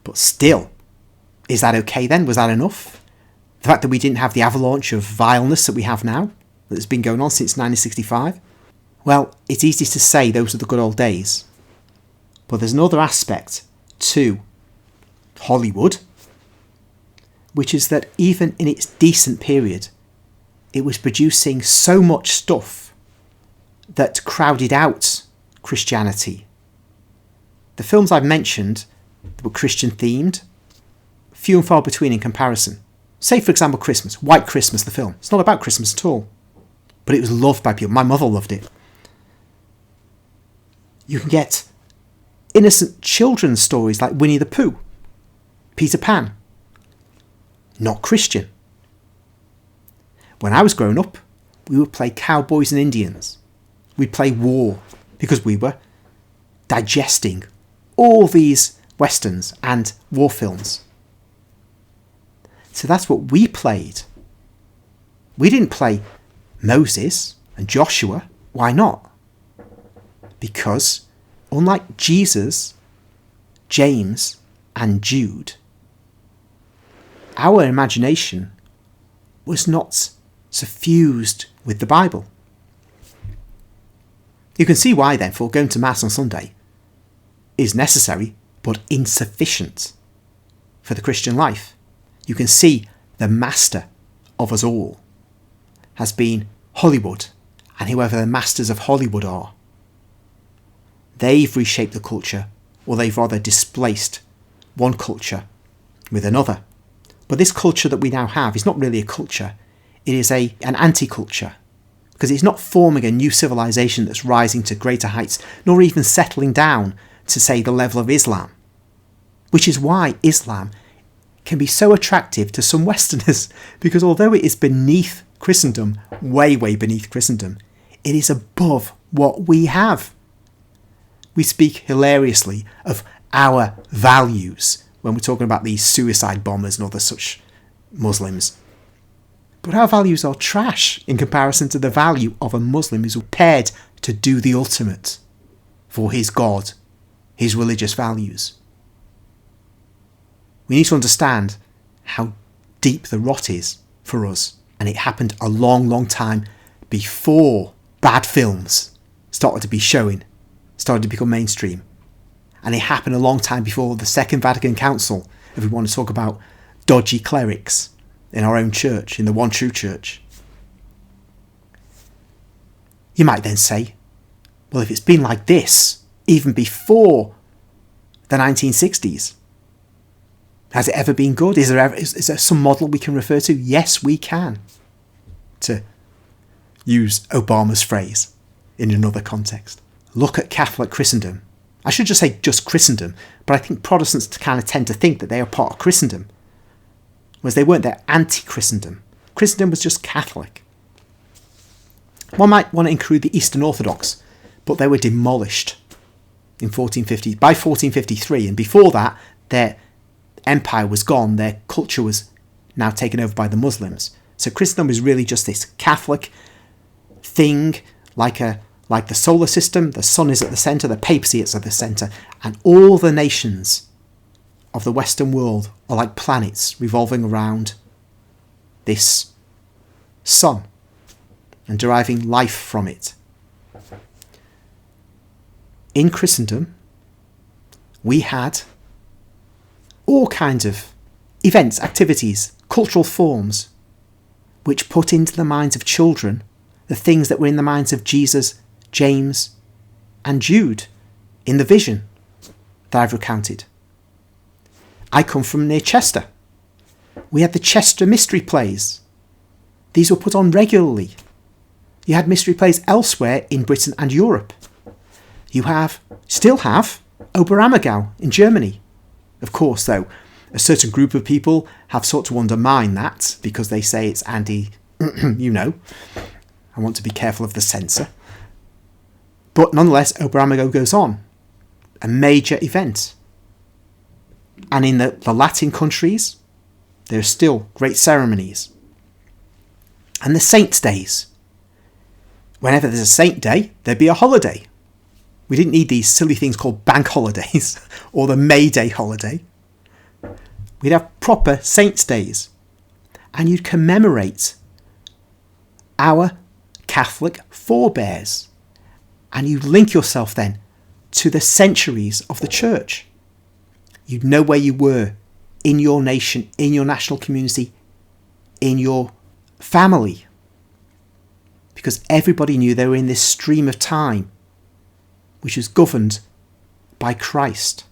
But still, is that okay then? Was that enough? The fact that we didn't have the avalanche of vileness that we have now, that's been going on since 1965? Well, it's easy to say those are the good old days. But there's another aspect to Hollywood, which is that even in its decent period, it was producing so much stuff that crowded out Christianity. The films I've mentioned that were Christian themed, few and far between in comparison. Say, for example, Christmas. White Christmas, the film. It's not about Christmas at all. But it was loved by people. My mother loved it. You can get innocent children's stories like Winnie the Pooh, Peter Pan. Not Christian. When I was growing up, we would play cowboys and Indians. We'd play war because we were digesting all these westerns and war films. So that's what we played. We didn't play Moses and Joshua. Why not? Because unlike Jesus, James and Jude, our imagination was not suffused with the Bible. You can see why then, for going to Mass on Sunday is necessary but insufficient for the Christian life. You can see the master of us all has been Hollywood, and whoever the masters of Hollywood are. They've reshaped the culture, or they've rather displaced one culture with another. But this culture that we now have is not really a culture, it is an anti-culture, because it's not forming a new civilization that's rising to greater heights, nor even settling down to, say, the level of Islam. Which is why Islam can be so attractive to some Westerners, because although it is beneath Christendom, way beneath Christendom, it is above what we have. We speak hilariously of our values when we're talking about these suicide bombers and other such Muslims. But our values are trash in comparison to the value of a Muslim who's prepared to do the ultimate for his God, his religious values. We need to understand how deep the rot is for us. And it happened a long time before bad films started to be showing, started to become mainstream. And it happened a long time before the Second Vatican Council, if we want to talk about dodgy clerics in our own church, in the one true church. You might then say, well, if it's been like this, even before the 1960s, has it ever been good? Is there some model we can refer to? Yes, we can. To use Obama's phrase in another context. Look at Catholic Christendom. I should just say just Christendom, but I think Protestants kind of tend to think that they are part of Christendom, whereas they weren't. They're anti-Christendom. Christendom was just Catholic. One might want to include the Eastern Orthodox, but they were demolished by 1453, and before that, their empire was gone, their culture was now taken over by the Muslims. So Christendom is really just this Catholic thing, like the solar system. The sun is at the centre, the papacy is at the centre, and all the nations of the Western world are like planets revolving around this sun and deriving life from it. In Christendom, we had all kinds of events, activities, cultural forms, which put into the minds of children the things that were in the minds of Jesus, James, and Jude in the vision that I've recounted. I come from near Chester. We had the Chester mystery plays. These were put on regularly. You had mystery plays elsewhere in Britain and Europe. You still have Oberammergau in Germany. Of course, though, a certain group of people have sought to undermine that because they say it's I want to be careful of the censor. But nonetheless, Oberammergau goes on. A major event. And in the Latin countries, there are still great ceremonies. And the saints' days. Whenever there's a saint day, there'd be a holiday. We didn't need these silly things called bank holidays or the May Day holiday. We'd have proper saints' days. And you'd commemorate our Catholic forebears. And you'd link yourself then to the centuries of the church. You'd know where you were in your nation, in your national community, in your family. Because everybody knew they were in this stream of time, which was governed by Christ.